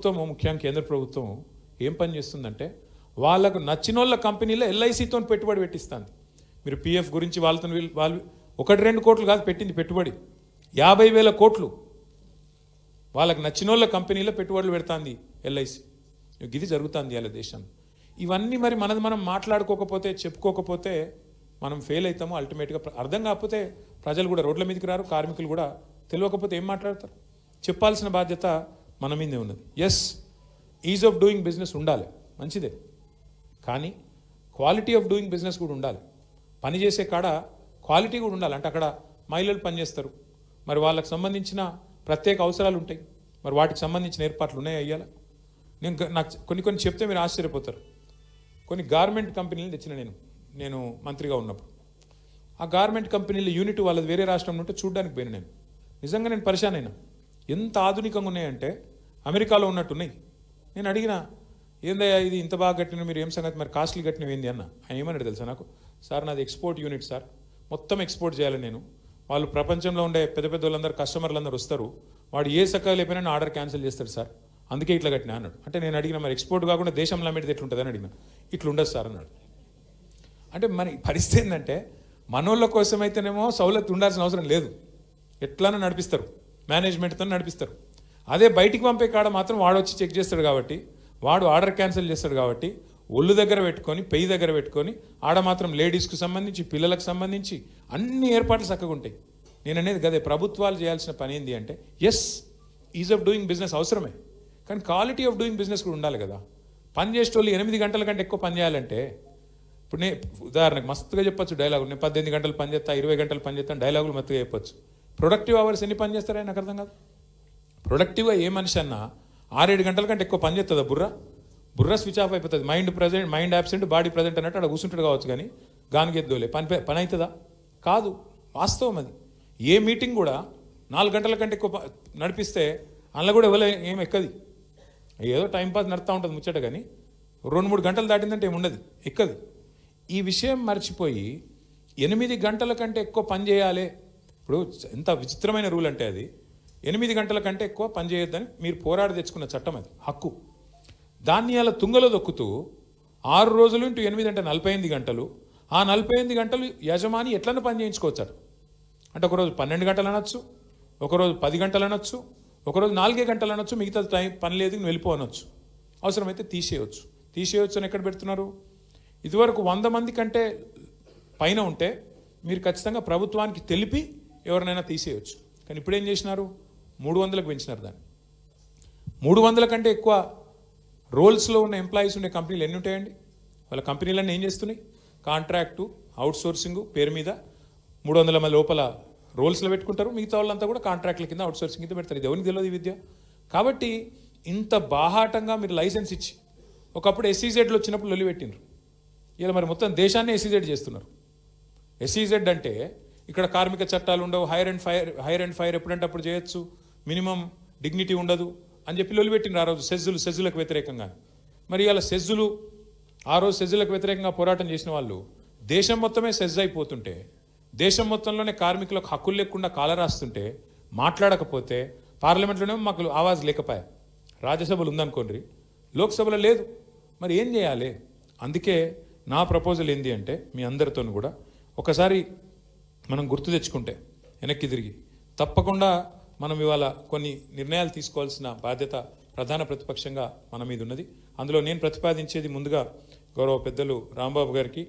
ప్రభుత్వం ముఖ్యంగా కేంద్ర ప్రభుత్వం ఏం పని చేస్తుందంటే వాళ్ళకు నచ్చినోళ్ళ కంపెనీలో ఎల్ఐసితో పెట్టుబడి పెట్టిస్తుంది. మీరు పిఎఫ్ గురించి వాళ్ళతో వాళ్ళు 1-2 కోట్లు కాదు పెట్టింది పెట్టుబడి, 50,000 కోట్లు వాళ్ళకి నచ్చినోళ్ళ కంపెనీలో పెట్టుబడులు పెడుతుంది ఎల్ఐసి. ఇది జరుగుతుంది అలా దేశం. ఇవన్నీ మరి మనం మాట్లాడుకోకపోతే చెప్పుకోకపోతే మనం ఫెయిల్ అవుతాము. అల్టిమేట్గా అర్థం కాకపోతే ప్రజలు కూడా రోడ్ల మీదకి రారు, కార్మికులు కూడా తెలియకపోతే ఏం మాట్లాడతారు? చెప్పాల్సిన బాధ్యత మన మీదే ఉన్నది. Yes, ease of doing business ఉండాలి, మంచిదే, కానీ క్వాలిటీ ఆఫ్ డూయింగ్ బిజినెస్ కూడా ఉండాలి. పని చేసే కాడ క్వాలిటీ కూడా ఉండాలి. అంటే అక్కడ మహిళలు పనిచేస్తారు, మరి వాళ్ళకి సంబంధించిన ప్రత్యేక అవసరాలు ఉంటాయి, మరి వాటికి సంబంధించిన ఏర్పాట్లు ఉన్నాయి అయ్యాల. నాకు కొన్ని చెప్తే మీరు ఆశ్చర్యపోతారు. కొన్ని గార్మెంట్ కంపెనీలు తెచ్చిన నేను మంత్రిగా ఉన్నప్పుడు ఆ గార్మెంట్ కంపెనీల యూనిట్ వాళ్ళది వేరే రాష్ట్రం ఉంటే చూడడానికి పోయిన నేను నిజంగా నేను పరిశాన్ అయినా. ఎంత ఆధునికంగా ఉన్నాయంటే అమెరికాలో ఉన్నట్టున్నాయి. నేను అడిగిన, ఏందయ్యా ఇది ఇంత బాగా కట్టిన, మీరు ఏం సంగతి, మరి కాస్ట్లీ కట్టినవి ఏంది అన్న. ఆయన ఏమన్నాడు తెలుసా నాకు? సార్ నాది ఎక్స్పోర్ట్ యూనిట్ సార్, మొత్తం ఎక్స్పోర్ట్ చేయాలి నేను. వాళ్ళు ప్రపంచంలో ఉండే పెద్ద వాళ్ళందరూ కస్టమర్లు అందరూ వస్తారు, వాడు ఏ సకాలు అయిపోయినా ఆర్డర్ క్యాన్సిల్ చేస్తాడు సార్, అందుకే ఇట్లా కట్టినా అన్నాడు. అంటే నేను అడిగిన, మరి ఎక్స్పోర్ట్ కాకుండా దేశంలో అమ్మేది ఎట్లుంటుంది అని అడిగిన. ఇట్లుండదు సార్ అన్నాడు. అంటే మరి పరిస్థితి ఏంటంటే మనోళ్ళ కోసమైతేనేమో సౌలత్ ఉండాల్సిన అవసరం లేదు, ఎట్లానో నడిపిస్తారు, మేనేజ్మెంట్తో నడిపిస్తారు. అదే బయటికి పంపే కాడ మాత్రం వాడు వచ్చి చెక్ చేస్తాడు కాబట్టి, వాడు ఆర్డర్ క్యాన్సిల్ చేస్తాడు కాబట్టి ఒళ్ళు దగ్గర పెట్టుకొని పెయ్యి దగ్గర పెట్టుకొని ఆడ మాత్రం లేడీస్కు సంబంధించి పిల్లలకు సంబంధించి అన్ని ఏర్పాట్లు చక్కగా ఉంటాయి. నేను అనేది కదే, ప్రభుత్వాలు చేయాల్సిన పని ఏంటి అంటే, yes ease of doing business అవసరమే, కానీ క్వాలిటీ ఆఫ్ డూయింగ్ బిజినెస్ కూడా ఉండాలి కదా. పని చేసేటోళ్ళు 8 గంటల కంటే ఎక్కువ పని చేయాలంటే, ఇప్పుడు నేను ఉదాహరణకు మస్తుగా చెప్పొచ్చు డైలాగులు, నేను 18 గంటలు పని చేస్తా, 20 గంటలు పని చేస్తాను, డైలాగులు మస్తుగా చెప్పొచ్చు. ప్రొడక్టివ్ అవర్స్ ఎన్ని పని చేస్తారని నాకు అర్థం కాదు. ప్రొడక్టివ్గా ఏ మనిషి అన్నా 6-7 గంటల కంటే ఎక్కువ పని చేస్తుందా? బుర్ర స్విచ్ ఆఫ్ అయిపోతుంది. మైండ్ యాబ్సెంట్, బాడీ ప్రజెంట్ అన్నట్టు అక్కడ కూర్చుంటాడు కావచ్చు, కానీ గానిగెద్దోలే పని అవుతుందా? కాదు, వాస్తవం అది. ఏ మీటింగ్ కూడా 4 గంటల కంటే ఎక్కువ నడిపిస్తే అందులో కూడా ఏం ఎక్కది, ఏదో టైంపాస్ నడుతూ ఉంటుంది ముచ్చట, కానీ 2-3 గంటలు దాటిందంటే ఏముండదు, ఎక్కది. ఈ విషయం మర్చిపోయి 8 గంటల కంటే ఎక్కువ పని చేయాలి. ఇప్పుడు ఎంత విచిత్రమైన రూల్ అంటే అది, 8 గంటల కంటే ఎక్కువ పని చేయొద్దని మీరు పోరాడి తెచ్చుకున్న చట్టం, అది హక్కు. దాన్ని అలా తుంగలో దొక్కుతూ 6 రోజులు ఇంటూ 8 అంటే 48 గంటలు. ఆ 48 గంటలు యజమాని ఎట్లన్నా పని చేయించుకోవచ్చారు. అంటే ఒకరోజు 12 గంటలు అనొచ్చు, ఒకరోజు 10 గంటలు అనొచ్చు, ఒకరోజు 4 గంటలు అనొచ్చు, మిగతా టైం పని లేదు నువ్వు వెళ్ళిపోనొచ్చు, అవసరమైతే తీసేయవచ్చు అని ఎక్కడ పెడుతున్నారు? ఇదివరకు 100 మంది కంటే పైన ఉంటే మీరు ఖచ్చితంగా ప్రభుత్వానికి తెలిపి ఎవరినైనా తీసేయచ్చు. కానీ ఇప్పుడు ఏం చేసినారు? 300లకు పెంచినారు దాన్ని. 300 కంటే ఎక్కువ రోల్స్లో ఉన్న ఎంప్లాయీస్ ఉండే కంపెనీలు ఎన్ని ఉంటాయండి? వాళ్ళ కంపెనీలన్నీ ఏం చేస్తున్నాయి? కాంట్రాక్టు, అవుట్సోర్సింగ్ పేరు మీద 300 మంది లోపల రోల్స్లో పెట్టుకుంటారు, మిగతా వాళ్ళంతా కూడా కాంట్రాక్ట్ల కింద అవుట్సోర్సింగ్ కింద పెడతారు. ఇది ఎవరికి తెలియదు ఈ విద్య. కాబట్టి ఇంత బాహాటంగా మీరు లైసెన్స్ ఇచ్చి, ఒకప్పుడు ఎస్ఈజెడ్లు వచ్చినప్పుడు లొల్లి పెట్టినారు, ఇలా మరి మొత్తం దేశాన్ని ఎస్ఈజెడ్ చేస్తున్నారు. ఎస్ఈజెడ్ అంటే ఇక్కడ కార్మిక చట్టాలు ఉండవు, హైర్ అండ్ ఫైర్ ఎప్పుడంటే అప్పుడు చేయొచ్చు, మినిమం డిగ్నిటీ ఉండదు అని చెప్పి లొల్లి పెట్టినారు ఆ రోజు సెజ్జులకు వ్యతిరేకంగా. మరి ఇలా ఆ రోజు సెజ్జులకు వ్యతిరేకంగా పోరాటం చేసిన వాళ్ళు దేశం మొత్తమే సెజ్ అయిపోతుంటే, దేశం మొత్తంలోనే కార్మికులకు హక్కులు లేకుండా కాలరాస్తుంటే, మాట్లాడకపోతే, పార్లమెంట్లోనే మాకు ఆవాజ్ లేకపోయా, రాజ్యసభలు ఉందనుకోండి, లోక్సభలో లేదు, మరి ఏం చేయాలి? అందుకే నా ప్రపోజల్ ఏంటి అంటే, మీ అందరితో కూడా ఒకసారి మనం గుర్తు తెచ్చుకుంటే వెనక్కి తిరిగి, తప్పకుండా మనం ఇవాళ కొన్ని నిర్ణయాలు తీసుకోవాల్సిన బాధ్యత ప్రధాన ప్రతిపక్షంగా మన మీద ఉన్నది. అందులో నేను ప్రతిపాదించేది ముందుగా గౌరవ పెద్దలు రాంబాబు గారికి